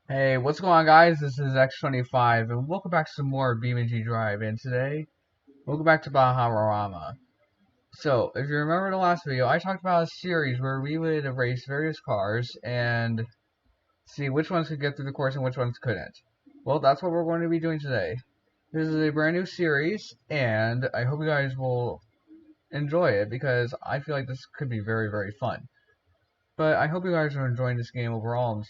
Hey, what's going on, guys? This is X25, and welcome back to some more Beamg Drive. And today, welcome back to Bajarama. So, if you remember the last video, I talked about a series where we would race various cars and see which ones could get through the course and which ones couldn't. Well, that's what we're going to be doing today. This is a brand new series, and I hope you guys will enjoy it because I feel like this could be very, very fun. But I hope you guys are enjoying this game overall,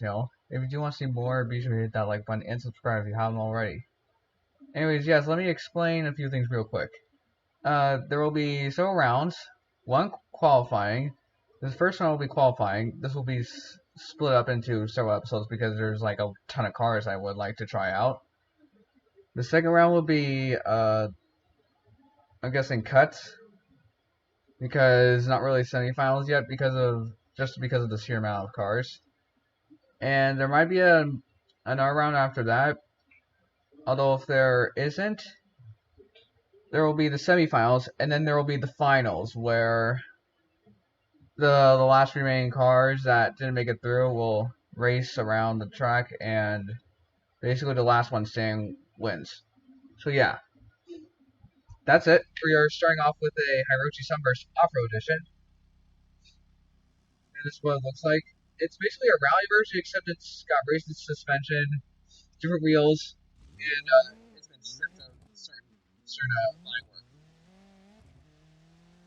if you do want to see more, be sure to hit that like button and subscribe if you haven't already. Anyways, yes, let me explain a few things real quick. There will be several rounds, one qualifying. This first one will be qualifying. This will be split up into several episodes because there's like a ton of cars I would like to try out. The second round will be, I'm guessing cuts because not really semifinals yet because of the sheer amount of cars. And there might be another round after that. Although if there isn't, there will be the semifinals, and then there will be the finals, where the last remaining cars that didn't make it through will race around the track, and basically the last one standing wins. So yeah, that's it. We are starting off with a Hirochi Sunburst Off-Road Edition, and this is what it looks like. It's basically a rally version, except it's got racing suspension, different wheels, and it's been stripped of certain line work.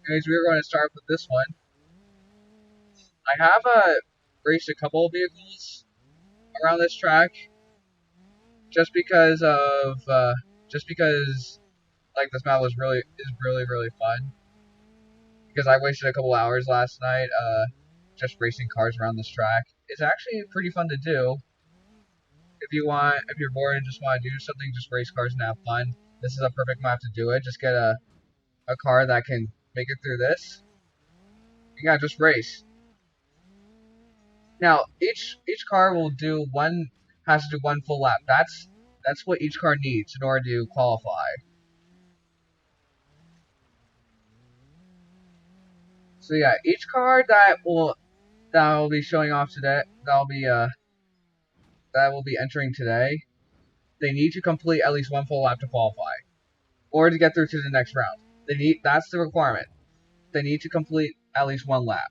Anyways, we're going to start with this one. I have raced a couple of vehicles around this track just because of just because like this map is really fun because I wasted a couple hours last night just racing cars around this track. It's actually pretty fun to do if you're bored and just want to do something, just race cars and have fun. This is a perfect map to do it. Just get a car that can make it through this. You gotta just race. Now each car will do one has to do one full lap. That's what each car needs in order to qualify. So yeah, each car that will be showing off today, that will be entering today, they need to complete at least one full lap to qualify, or to get through to the next round. That's the requirement. They need to complete at least one lap,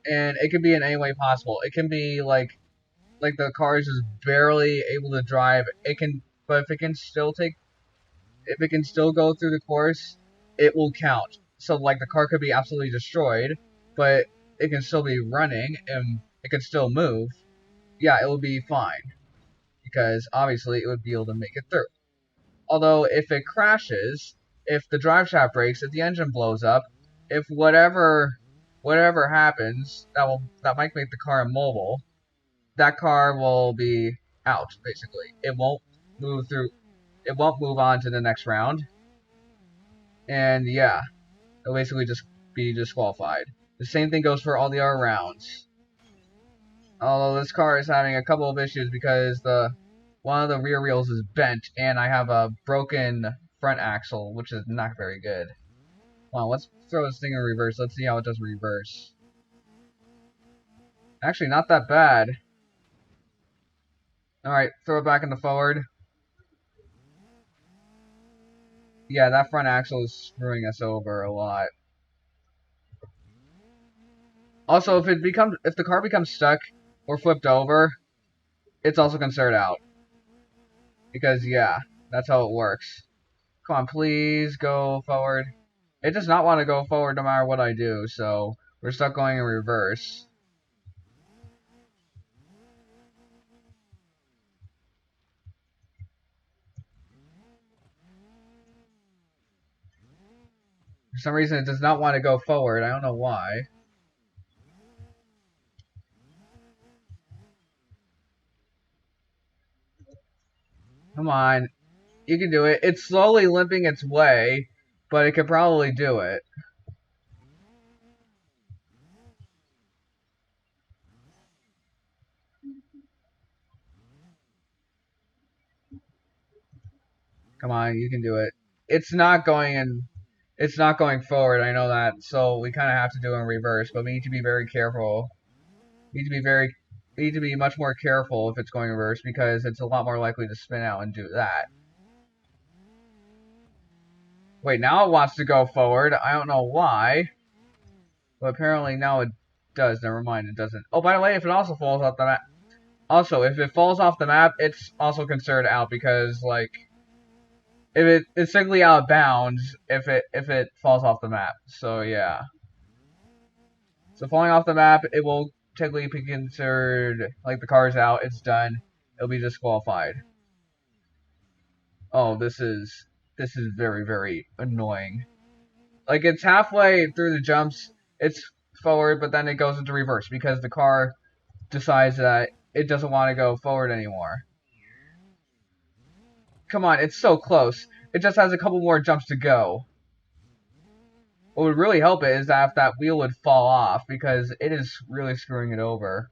and it can be in any way possible. It can be like the car is just barely able to drive. But if it can still go through the course, it will count. So like the car could be absolutely destroyed, but it can still be running and it can still move. Yeah, it will be fine because obviously it would be able to make it through. Although if it crashes, if the drive shaft breaks, if the engine blows up, if whatever happens that might make the car immobile, that car will be out basically. Move through it won't move on to the next round. And yeah, it'll basically just be disqualified. The same thing goes for all the other rounds. Although this car is having a couple of issues because one of the rear wheels is bent and I have a broken front axle, which is not very good. Well, let's throw this thing in reverse. Let's see how it does reverse. Actually, not that bad. Alright, throw it back into forward. Yeah, that front axle is screwing us over a lot. Also, if the car becomes stuck or flipped over, it's also considered out. Because yeah, that's how it works. Come on, please go forward. It does not want to go forward no matter what I do, so we're stuck going in reverse. For some reason, it does not want to go forward. I don't know why. Come on. You can do it. It's slowly limping its way, but it could probably do it. Come on, you can do it. It's not going in. It's not going forward. I know that. So we kind of have to do it in reverse, but we need to be very careful. need to be very need to be much more careful if it's going reverse because it's a lot more likely to spin out and do that. Wait, now it wants to go forward. I don't know why, but apparently now it does. Never mind, it doesn't. Oh, by the way, if it also falls off the map, also if it falls off the map, it's also considered out because like if it's technically out of bounds if it falls off the map. So yeah. So falling off the map, it will technically be considered like the car's out. It's done. It'll be disqualified. Oh, this is very annoying. Like it's halfway through the jumps, it's forward, but then it goes into reverse because the car decides that it doesn't want to go forward anymore. Come on, it's so close. It just has a couple more jumps to go. What would really help it is that if that wheel would fall off because it is really screwing it over.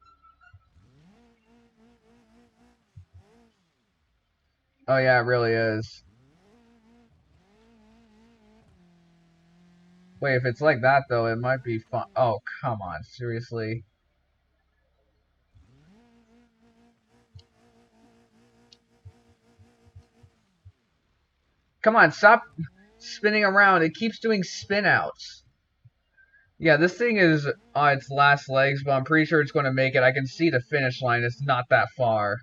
Oh yeah, it really is. Wait, if it's like that though, it might be fun. Oh, come on, seriously. Come on, stop spinning around. It keeps doing spin outs. Yeah, this thing is on its last legs, but I'm pretty sure it's going to make it. I can see the finish line. It's not that far.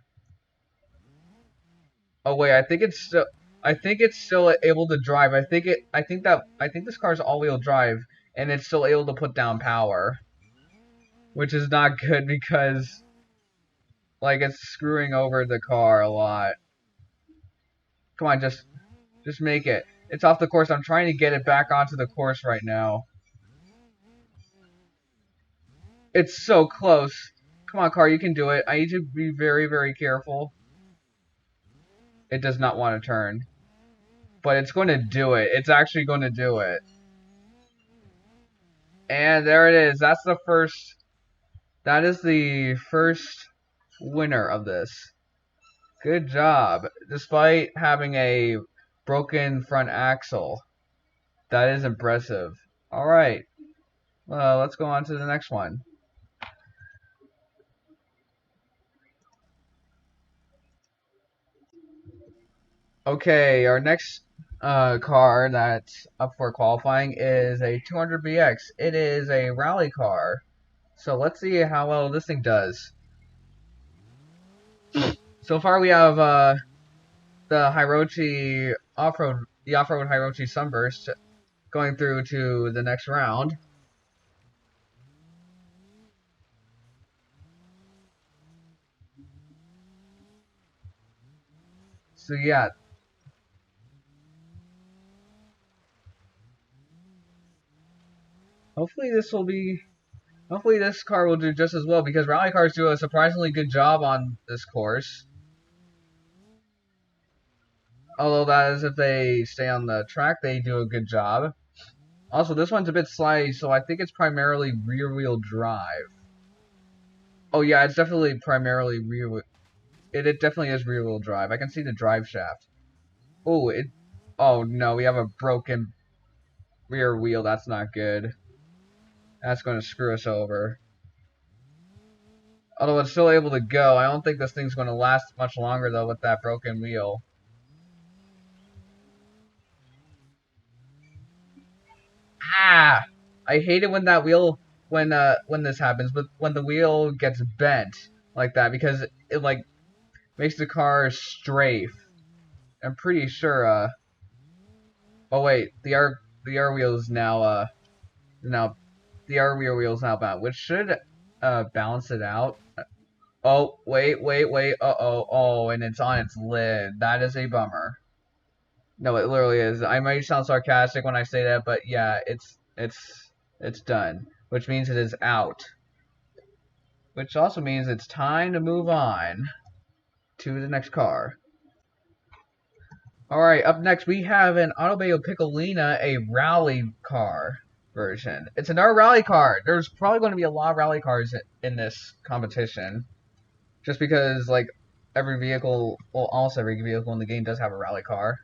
Oh wait, I think it's still able to drive. I think this car's all-wheel drive, and it's still able to put down power, which is not good because like it's screwing over the car a lot. Come on, just make it. It's off the course. I'm trying to get it back onto the course right now. It's so close. Come on, car, you can do it. I need to be very careful. It does not want to turn. But it's going to do it. It's actually going to do it. And there it is. That is the first winner of this. Good job. Despite having a broken front axle. That is impressive. Alright. Let's go on to the next one. Okay, our next car that's up for qualifying is a 200BX. It is a rally car. So let's see how well this thing does. So far we have the Hirochi off-road Hirochi Sunburst going through to the next round. So yeah, hopefully this car will do just as well because rally cars do a surprisingly good job on this course. Although that is if they stay on the track, they do a good job. Also, this one's a bit slidey, so I think it's primarily rear-wheel drive. Oh yeah, it's definitely primarily rear. It definitely is rear-wheel drive. I can see the drive shaft. Oh, it. Oh no, we have a broken rear wheel. That's not good. That's going to screw us over. Although it's still able to go, I don't think this thing's going to last much longer though with that broken wheel. Ah! I hate it when that wheel when this happens, but when the wheel gets bent like that because it like makes the car strafe. I'm pretty sure oh wait, the R wheel is now the R rear wheel is now bound, which should balance it out. Oh wait, oh, and it's on its lid. That is a bummer. No, it literally is. I might sound sarcastic when I say that, but yeah, it's done, which means it is out. Which also means it's time to move on to the next car. Alright, up next we have an Autobeo Piccolina, a rally car version. It's another rally car. There's probably going to be a lot of rally cars in this competition. Just because, like, every vehicle, well, almost every vehicle in the game does have a rally car.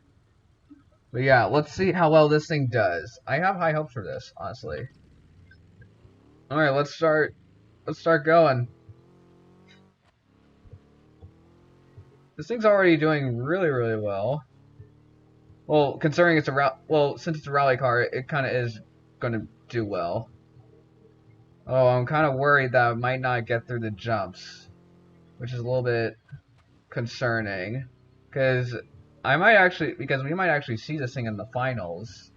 But yeah, let's see how well this thing does. I have high hopes for this, honestly. Alright, let's start going. This thing's already doing really, really well. Well, considering it's a since it's a rally car, it kind of is going to do well. Oh, I'm kind of worried that I might not get through the jumps, which is a little bit concerning, because we might actually see this thing in the finals.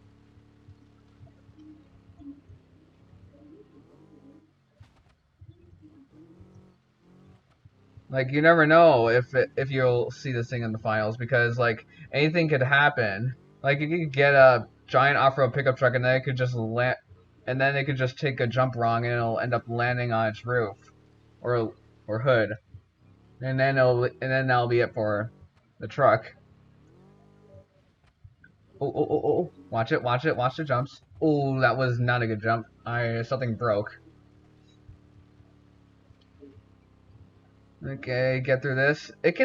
Like, you never know if you'll see this thing in the finals, because like anything could happen. Like, you could get a giant off-road pickup truck and then it could just land, and then it could just take a jump wrong and it'll end up landing on its roof or hood, and then that'll be it for the truck. Oh, oh, oh, oh! Watch it! Watch it! Watch the jumps! Oh, that was not a good jump. Something broke. Okay, get through this. It's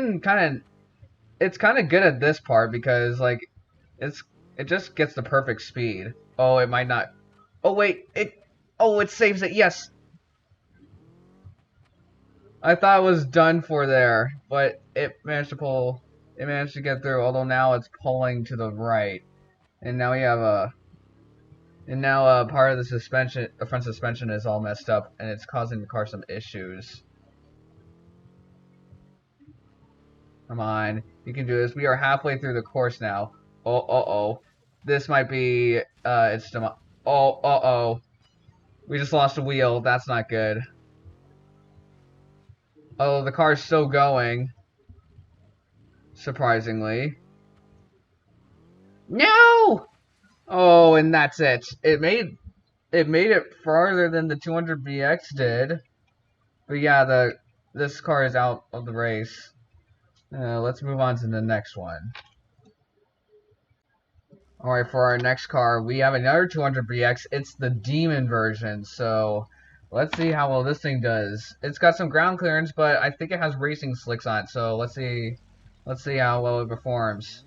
kind of good at this part because like it's it just gets the perfect speed. Oh, it might not. Oh wait, it saves it. Yes. I thought it was done for there, but it managed to get through, although now it's pulling to the right. And now we have part of the front suspension is all messed up and it's causing the car some issues. Come on, you can do this. We are halfway through the course now. Oh. This might be, oh. We just lost a wheel. That's not good. Oh, the car's still going. Surprisingly. No! Oh, and that's it. It made it farther than the 200BX did. But yeah, this car is out of the race. Let's move on to the next one. Alright, for our next car, we have another 200BX. It's the Demon version, so let's see how well this thing does. It's got some ground clearance, but I think it has racing slicks on it, so let's see how well it performs.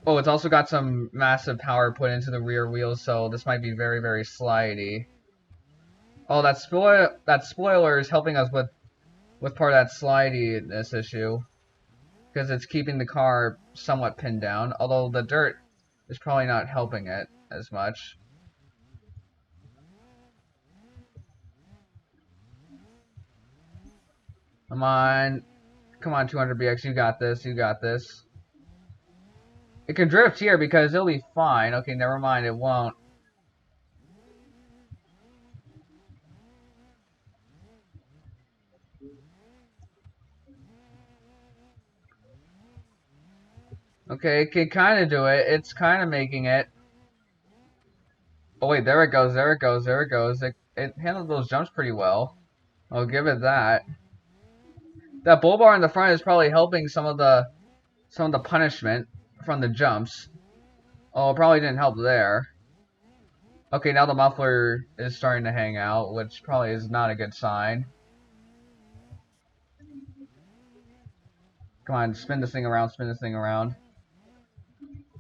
Oh, it's also got some massive power put into the rear wheels, so this might be very, very slidey. Oh, that spoiler is helping us with part of that slidiness issue, because it's keeping the car somewhat pinned down, although the dirt is probably not helping it as much. Come on, 200BX, you got this, you got this. It can drift here because it'll be fine. Okay, never mind, it won't. Okay, it can kind of do it. It's kind of making it. Oh wait, there it goes, there it goes, there it goes. It handled those jumps pretty well. I'll give it that. That bull bar in the front is probably helping some of the punishment from the jumps. Oh, it probably didn't help there. Okay, now the muffler is starting to hang out, which probably is not a good sign. Come on, spin this thing around, spin this thing around.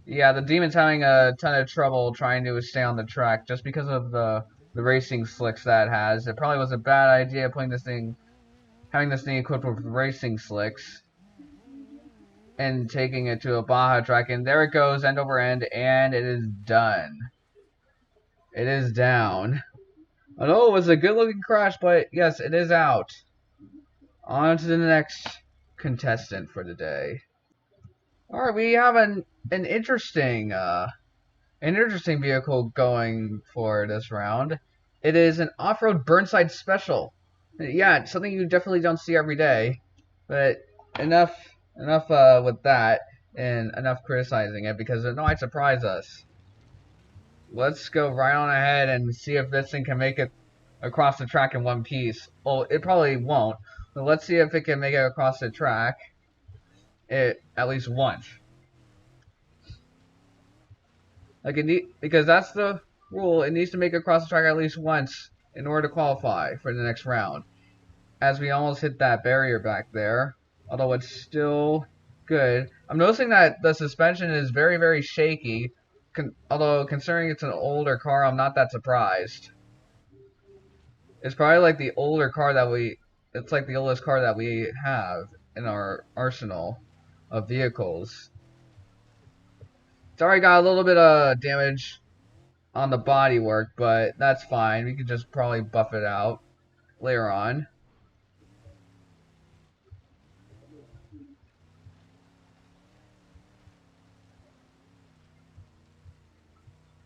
Yeah, the Demon's having a ton of trouble trying to stay on the track just because of the racing slicks that it has. It probably was a bad idea having this thing equipped with racing slicks and taking it to a Baja track. And there it goes, end over end, and it is done. It is down. I know it was a good looking crash, but yes, it is out. On to the next contestant for the day. Alright, we have an interesting vehicle going for this round. It is an off-road Burnside Special. Yeah, it's something you definitely don't see every day. But enough with that, and enough criticizing it, because it might surprise us. Let's go right on ahead and see if this thing can make it across the track in one piece. Well, it probably won't, but let's see if it can make it across the track at least once. Like because that's the rule. It needs to make it across the track at least once in order to qualify for the next round. As we almost hit that barrier back there, although it's still good. I'm noticing that the suspension is very, very shaky. Although considering it's an older car, I'm not that surprised. It's probably like the older car that it's like the oldest car that we have. in our arsenal of vehicles. It's already got a little bit of damage on the bodywork, but that's fine. We could just probably buff it out later on.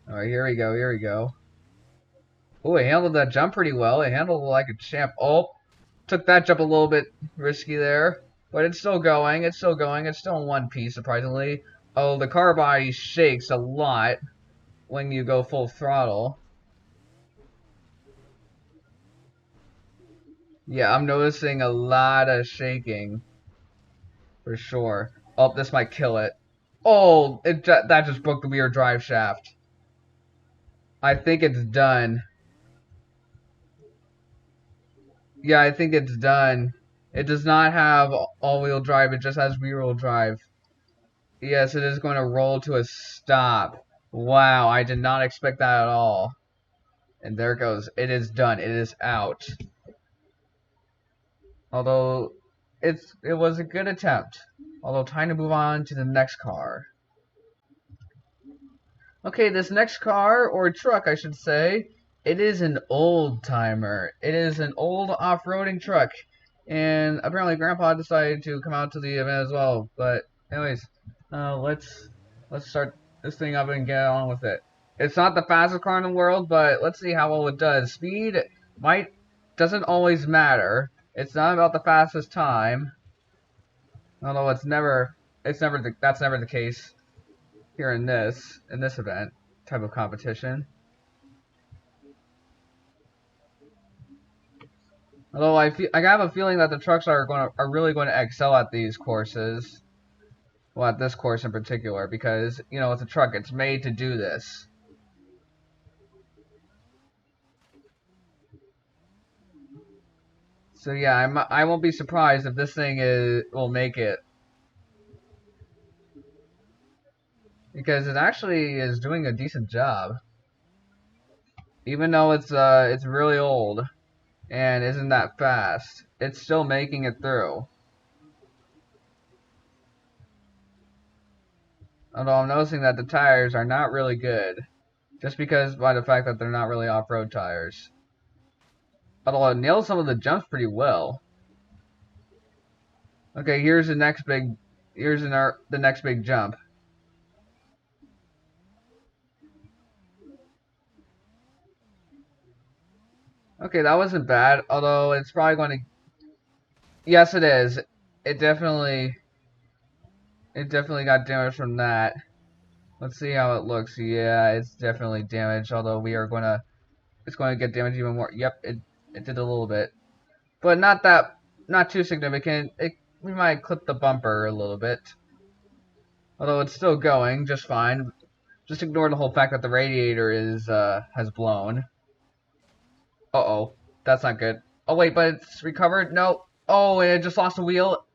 Alright, here we go, here we go. Oh, it handled that jump pretty well. It handled it like a champ. Oh, took that jump a little bit risky there. But it's still going, it's still going. It's still in one piece, surprisingly. Oh, the car body shakes a lot when you go full throttle. Yeah, I'm noticing a lot of shaking. For sure. Oh, this might kill it. Oh, that just broke the rear drive shaft. I think it's done. Yeah, I think it's done. It does not have all-wheel drive, it just has rear-wheel drive. Yes, it is going to roll to a stop. Wow, I did not expect that at all. And there it goes. It is done. It is out. Although, it was a good attempt. Although, time to move on to the next car. Okay, this next car, or truck I should say, it is an old timer. It is an old off-roading truck. And apparently Grandpa decided to come out to the event as well. But anyways, let's start this thing up and get on with it. It's not the fastest car in the world, but let's see how well it does. Speed doesn't always matter. It's not about the fastest time. Although that's never the case here in this event type of competition. Although I have a feeling that the trucks are really going to excel at these courses. Well, at this course in particular, because you know it's a truck. It's made to do this. So yeah, I won't be surprised if this thing will make it, because it actually is doing a decent job, even though it's really old and isn't that fast. It's still making it through. Although I'm noticing that the tires are not really good, just because by the fact that they're not really off-road tires. Although it nails some of the jumps pretty well. Okay, here's the next big jump. Okay, that wasn't bad, although it's probably going to... Yes, it is. It definitely got damaged from that. Let's see how it looks. Yeah, it's definitely damaged, although it's going to get damaged even more. Yep, it did a little bit. But not too significant. We might clip the bumper a little bit. Although it's still going just fine. Just ignore the whole fact that the radiator has blown. Uh-oh. That's not good. Oh, wait, but it's recovered? No. Oh, and it just lost a wheel.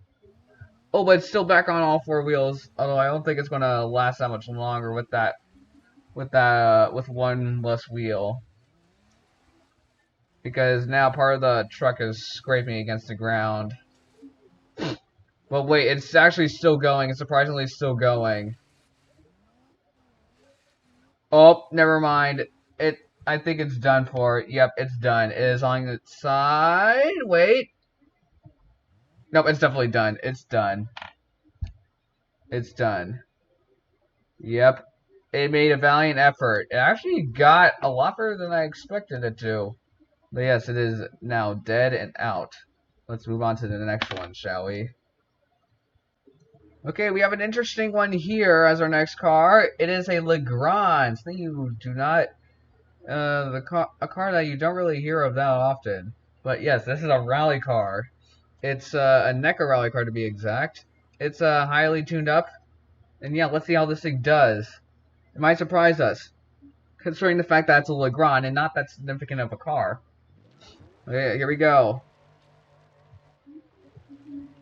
Oh, but it's still back on all four wheels. Although I don't think it's going to last that much longer with with one less wheel. Because now part of the truck is scraping against the ground. Well, wait, it's actually still going. It's surprisingly still going. Oh, never mind. I think it's done for. Yep, it's done. It is on its side. Wait. Nope, it's definitely done. It's done. It's done. Yep. It made a valiant effort. It actually got a lot further than I expected it to. But yes, it is now dead and out. Let's move on to the next one, shall we? Okay, we have an interesting one here as our next car. It is a Legrand. Something you do not... a car that you don't really hear of that often. But yes, this is a rally car. It's a NECA rally car to be exact. It's highly tuned up. And yeah, let's see how this thing does. It might surprise us, considering the fact that it's a Legrand and not that significant of a car. Okay, here we go.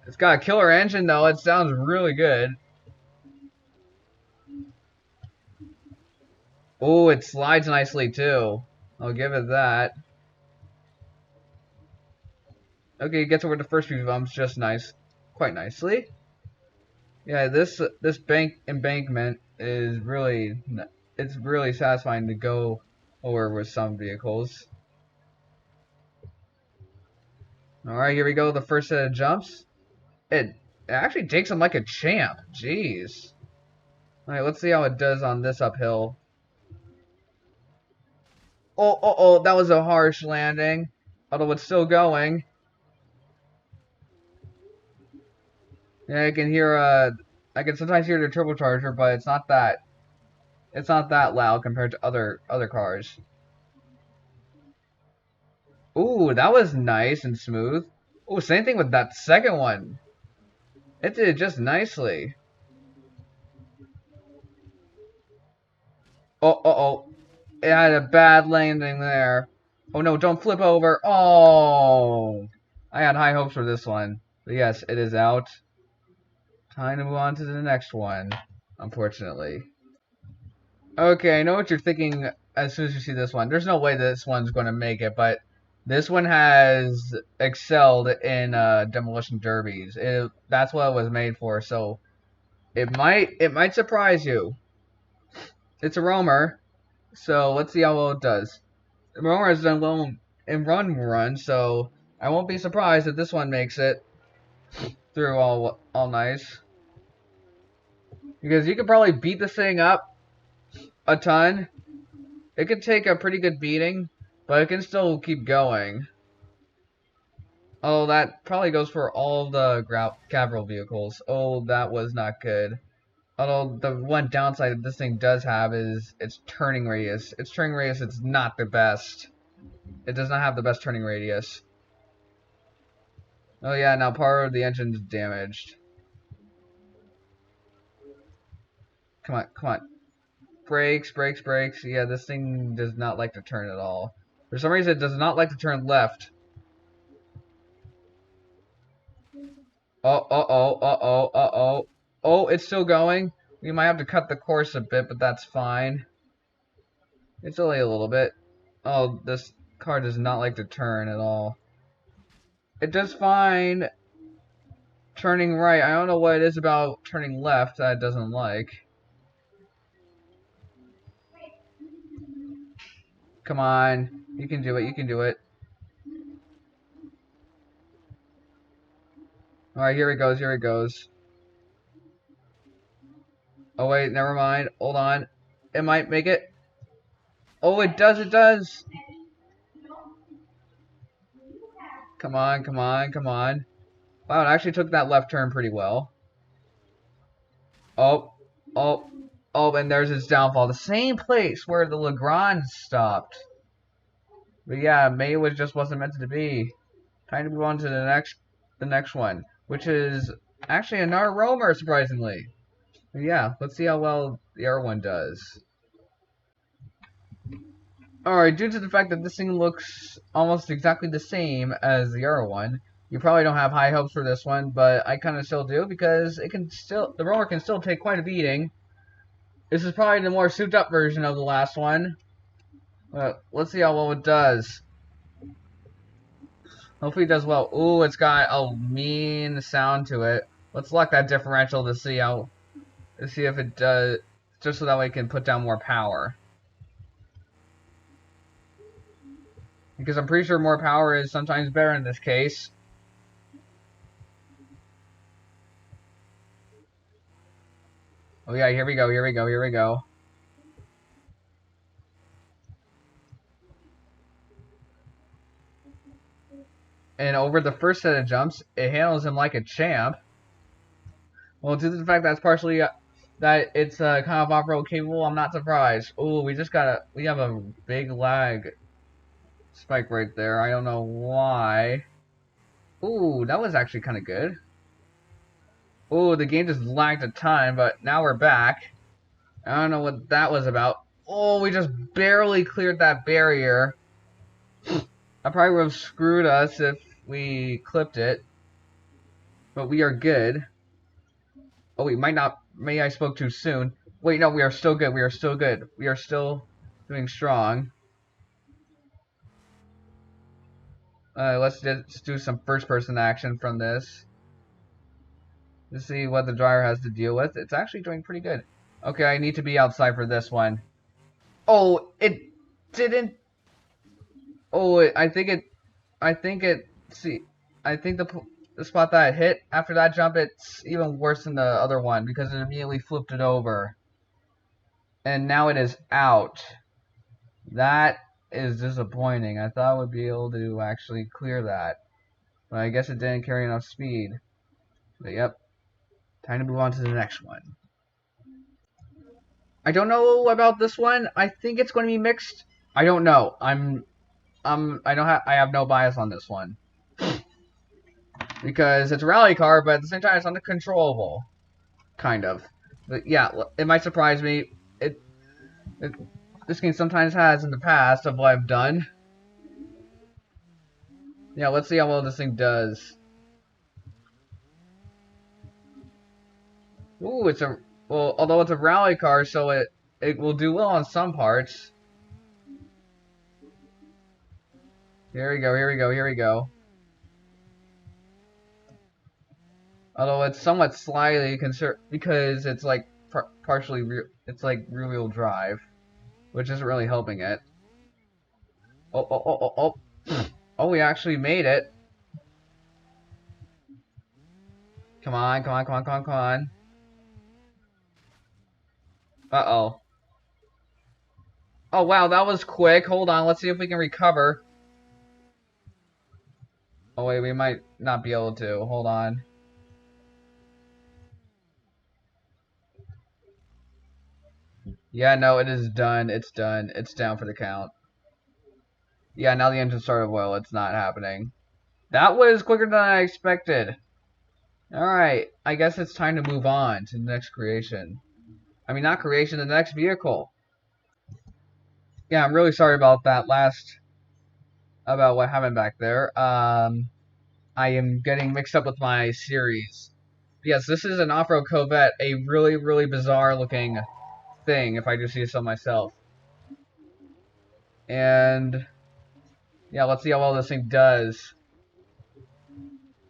It's got a killer engine though, it sounds really good. Oh, it slides nicely too. I'll give it that. Okay, it gets over the first few bumps just nice. quite nicely. Yeah, this bank embankment is really it's really satisfying to go over with some vehicles. All right, here we go. The first set of jumps. It actually takes him like a champ. Jeez. All right, let's see how it does on this uphill. Oh, that was a harsh landing. Although it's still going. Yeah, I can sometimes hear the turbocharger, but it's not that loud compared to other cars. Ooh, that was nice and smooth. Ooh, same thing with that second one. It did just nicely. Oh. It had a bad landing there. Oh no, don't flip over. Oh. I had high hopes for this one. But yes, it is out. Time to move on to the next one, unfortunately. Okay, I know what you're thinking as soon as you see this one. There's no way this one's going to make it, but this one has excelled in demolition derbies. That's what it was made for, so it might surprise you. It's a roamer, so let's see how well it does. The roamer has done well in run, so I won't be surprised if this one makes it through all nice. Because you could probably beat this thing up a ton. It can take a pretty good beating, but it can still keep going. Oh, that probably goes for all the cavalry vehicles. Oh, that was not good. Although the one downside that this thing does have is its turning radius. Its turning radius is not the best. It does not have the best turning radius. Oh yeah, now part of the engine's damaged. Come on. Brakes. Yeah, this thing does not like to turn at all. For some reason, it does not like to turn left. Oh, it's still going. We might have to cut the course a bit, but that's fine. It's only a little bit. Oh, this car does not like to turn at all. It does fine turning right. I don't know what it is about turning left that it doesn't like. Come on. You can do it. You can do it. Alright, here it goes. Here it goes. Oh, wait. Never mind. Hold on. It might make it. Oh, it does. It does. Come on. Wow, it actually took that left turn pretty well. Oh, oh, and there's its downfall. The same place where the Legrand stopped. But yeah, May just wasn't meant to be. Time to move on to the next one, which is actually another roamer, surprisingly. But yeah, let's see how well the other one does. Alright, due to the fact that this thing looks almost exactly the same as the other one, you probably don't have high hopes for this one, but I kind of still do because the roller can still take quite a beating. This is probably the more souped up version of the last one. Let's see how well it does. Hopefully it does well. Ooh, it's got a mean sound to it. Let's lock that differential to see if it does, just so that way it can put down more power. Because I'm pretty sure more power is sometimes better in this case. Oh yeah, here we go. And over the first set of jumps, it handles him like a champ. Well, due to the fact that's partially that it's kind of off-road capable, I'm not surprised. Ooh, we have a big lag spike right there. I don't know why. Ooh, that was actually kind of good. Ooh, the game just lagged a ton, but now we're back. I don't know what that was about. Oh, we just barely cleared that barrier. That probably would have screwed us if we clipped it. But we are good. Oh, we might not. Maybe I spoke too soon. Wait, no, we are still good. We are still good. We are still doing strong. Let's just do some first-person action from this. to see what the driver has to deal with. It's actually doing pretty good. Okay, I need to be outside for this one. Oh, it didn't. Oh, I think it. See, I think the spot that it hit after that jump, it's even worse than the other one because it immediately flipped it over, and now it is out. That is disappointing. I thought I would be able to actually clear that, but I guess it didn't carry enough speed. But yep, time to move on to the next one. I don't know about this one. I think it's going to be mixed. I don't know. I have no bias on this one because it's a rally car, but at the same time it's uncontrollable, kind of. But yeah, it might surprise me. It this game sometimes has in the past of what I've done. Yeah, let's see how well this thing does. Ooh, it's a well, although it's a rally car, so it will do well on some parts. Here we go, here we go, here we go. Although it's somewhat slightly concerned because it's like partially it's like rear-wheel drive, which isn't really helping it. Oh, oh, oh, oh, oh. Oh, we actually made it. Come on, come on, come on, come on, come on. Uh-oh. Oh, wow, that was quick. Hold on, let's see if we can recover. Oh, wait, we might not be able to. Hold on. Yeah, no, it is done. It's done. It's down for the count. Yeah, now the engine started well. It's not happening. That was quicker than I expected. Alright, I guess it's time to move on to the next creation. I mean, not creation, the next vehicle. Yeah, I'm really sorry about that about what happened back there. I am getting mixed up with my series. Yes, this is an off-road Corvette, a really, really bizarre looking thing, if I do see so myself. And yeah, let's see how well this thing does.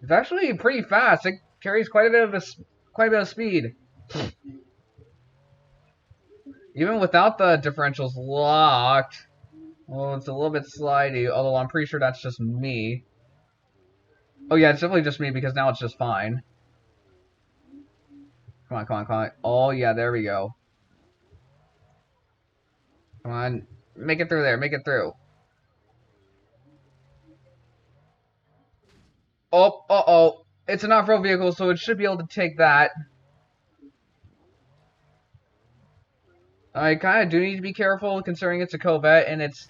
It's actually pretty fast. It carries quite a bit of speed. Even without the differentials locked. Well, it's a little bit slidey, although I'm pretty sure that's just me. Oh yeah, it's definitely just me because now it's just fine. Come on, come on, come on. Oh yeah, there we go. Come on. Make it through there, make it through. Oh, uh-oh. It's an off-road vehicle, so it should be able to take that. I kind of do need to be careful considering it's a Corvette and it's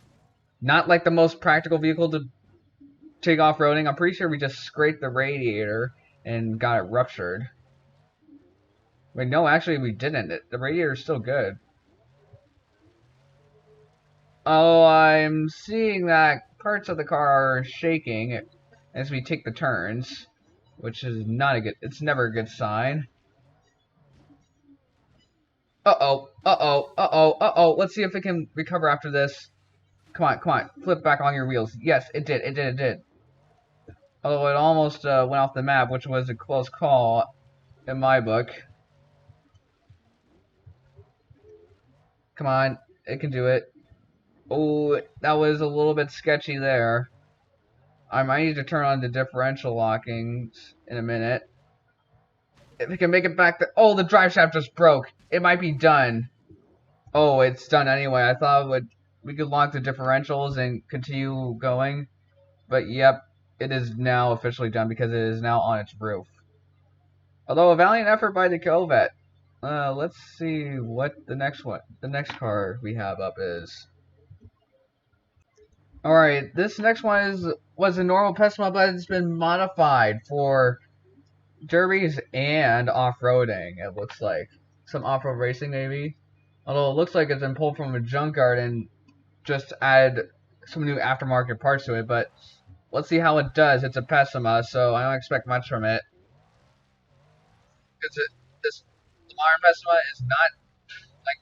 not like the most practical vehicle to take off-roading. I'm pretty sure we just scraped the radiator and got it ruptured. Wait, no, actually we didn't. The radiator's still good. Oh, I'm seeing that parts of the car are shaking as we take the turns, which is not a good, it's never a good sign. Uh-oh, uh-oh, uh-oh, uh-oh. Let's see if it can recover after this. Come on, come on. Flip back on your wheels. Yes, it did, it did, it did. Although it almost went off the map, which was a close call in my book. Come on, it can do it. Oh, that was a little bit sketchy there. I might need to turn on the differential lockings in a minute. If we can make it back there. Oh, the drive shaft just broke. It might be done. Oh, it's done anyway. I thought we could lock the differentials and continue going. But yep, it is now officially done because it is now on its roof. Although a valiant effort by the Corvette. Let's see what the next car we have up is. Alright, this next one was a normal Pessima, but it's been modified for derbies and off-roading, it looks like. Some off-road racing, maybe. Although it looks like it's been pulled from a junkyard and just add some new aftermarket parts to it, but let's see how it does. It's a Pessima, so I don't expect much from it. Because the modern Pessima is not like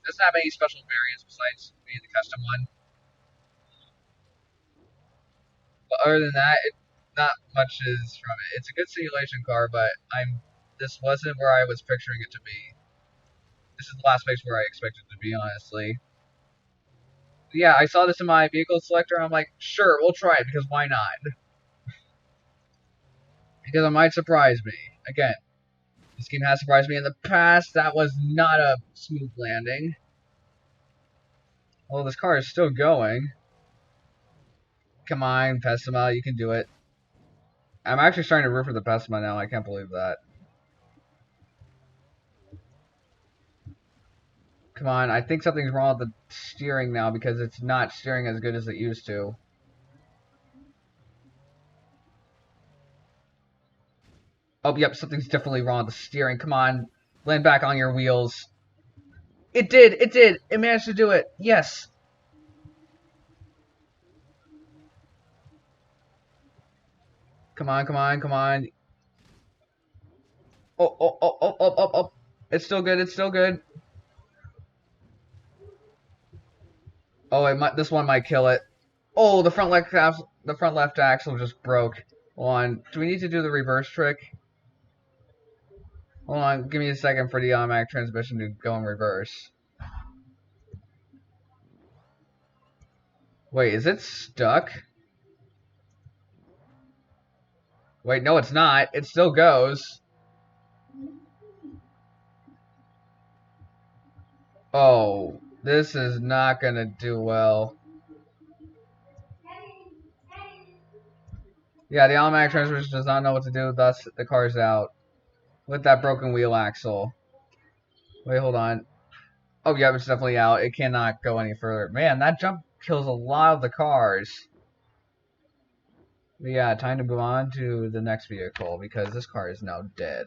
doesn't have any special variants besides maybe the custom one. But other than that, not much is from it. It's a good simulation car, but I'm this wasn't where I was picturing it to be. This is the last place where I expected it to be, honestly. Yeah, I saw this in my vehicle selector, and I'm like, sure, we'll try it, because why not? Because it might surprise me. Again, this game has surprised me in the past. That was not a smooth landing. Well, this car is still going. Come on, Pessima, you can do it. I'm actually starting to root for the Pessima now. I can't believe that. Come on, I think something's wrong with the steering now because it's not steering as good as it used to. Oh, yep, something's definitely wrong with the steering. Come on, land back on your wheels. It did, it did. It managed to do it. Yes. Come on, come on, come on. Oh, oh, oh, oh, oh, oh, oh. It's still good, it's still good. Oh, this one might kill it. Oh, the front left axle just broke. Hold on. Do we need to do the reverse trick? Hold on. Give me a second for the automatic transmission to go in reverse. Wait, is it stuck? Wait, no, it's not. It still goes. Oh, this is not gonna do well. Yeah, the automatic transmission does not know what to do, thus the car's out. With that broken wheel axle. Wait, hold on. Oh, yeah, it's definitely out. It cannot go any further. Man, that jump kills a lot of the cars. But yeah, time to move on to the next vehicle because this car is now dead.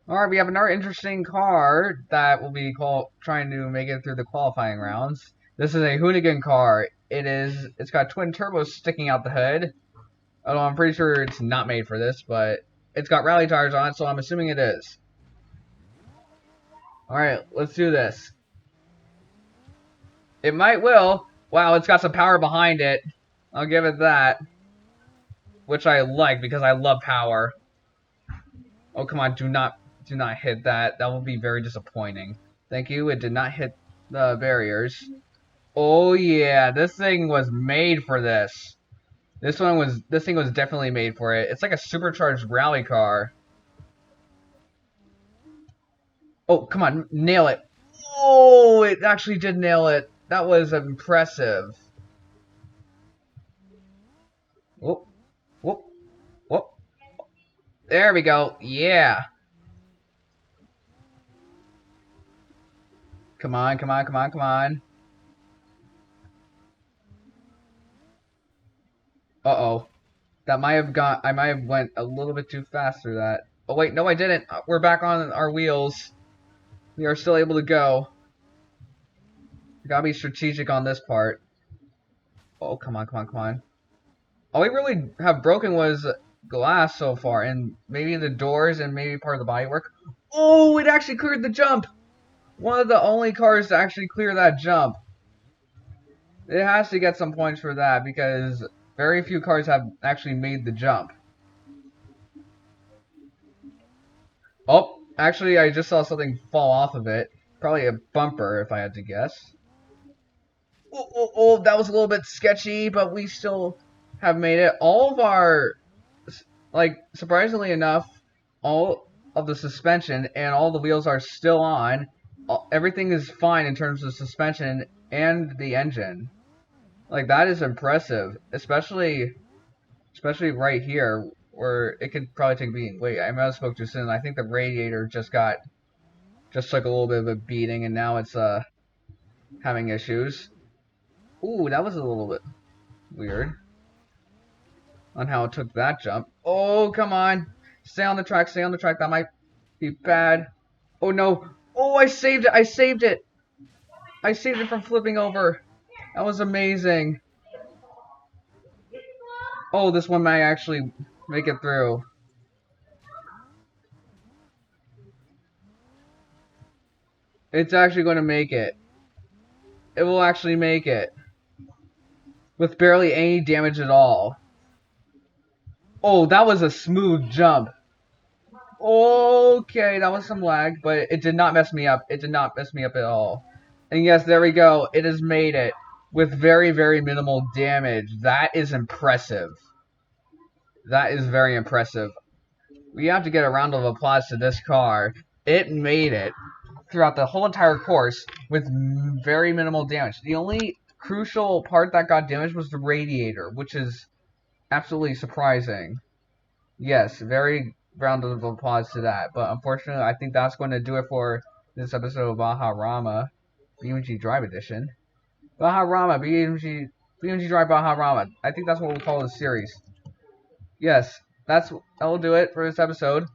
Alright, we have another interesting car that will be trying to make it through the qualifying rounds. This is a Hoonigan car. It's got twin turbos sticking out the hood. Although I'm pretty sure it's not made for this, but it's got rally tires on it, so I'm assuming it is. Alright, let's do this. It might will. Wow, it's got some power behind it. I'll give it that. Which I like because I love power. Oh, come on, do not hit that. That will be very disappointing. Thank you, it did not hit the barriers. Oh yeah, this thing was made for this. This thing was definitely made for it. It's like a supercharged rally car. Oh, come on, nail it. Oh, it actually did nail it. That was impressive. Whoop, whoop, whoop. There we go. Yeah. Come on, come on, come on, come on. Uh-oh. I might have went a little bit too fast through that. Oh wait, no I didn't. We're back on our wheels. We are still able to go. Gotta be strategic on this part. Oh, come on, come on, come on. All we really have broken was glass so far, and maybe the doors and maybe part of the bodywork. Oh, it actually cleared the jump! One of the only cars to actually clear that jump. It has to get some points for that because very few cars have actually made the jump. Oh, actually, I just saw something fall off of it. Probably a bumper, if I had to guess. Oh, that was a little bit sketchy, but we still have made it. All of our, like, surprisingly enough, all of the suspension and all the wheels are still on. Everything is fine in terms of suspension and the engine. Like, that is impressive, especially right here, where it could probably take a beating. Wait, I might have spoke too soon. I think the radiator just took a little bit of a beating, and now it's having issues. Ooh, that was a little bit weird on how it took that jump. Oh, come on. Stay on the track, stay on the track. That might be bad. Oh, no. Oh, I saved it. I saved it. I saved it from flipping over. That was amazing. Oh, this one might actually make it through. It's actually going to make it. It will actually make it. With barely any damage at all. Oh, that was a smooth jump. Okay, that was some lag, but it did not mess me up. It did not mess me up at all. And yes, there we go. It has made it with very, very minimal damage. That is impressive. That is very impressive. We have to get a round of applause to this car. It made it throughout the whole entire course with very minimal damage. The only crucial part that got damaged was the radiator, which is absolutely surprising. Yes, very round of applause to that. But unfortunately, I think that's going to do it for this episode of Bajarama, Beamg Drive Edition. Bajarama, Beamg Drive Bajarama. I think that's what we'll call the series. Yes, that'll do it for this episode.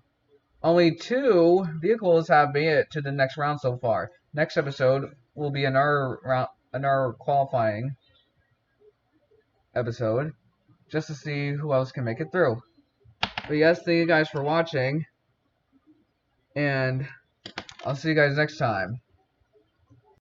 Only 2 vehicles have made it to the next round so far. Next episode will be another round, another qualifying episode, just to see who else can make it through. But yes, thank you guys for watching, and I'll see you guys next time.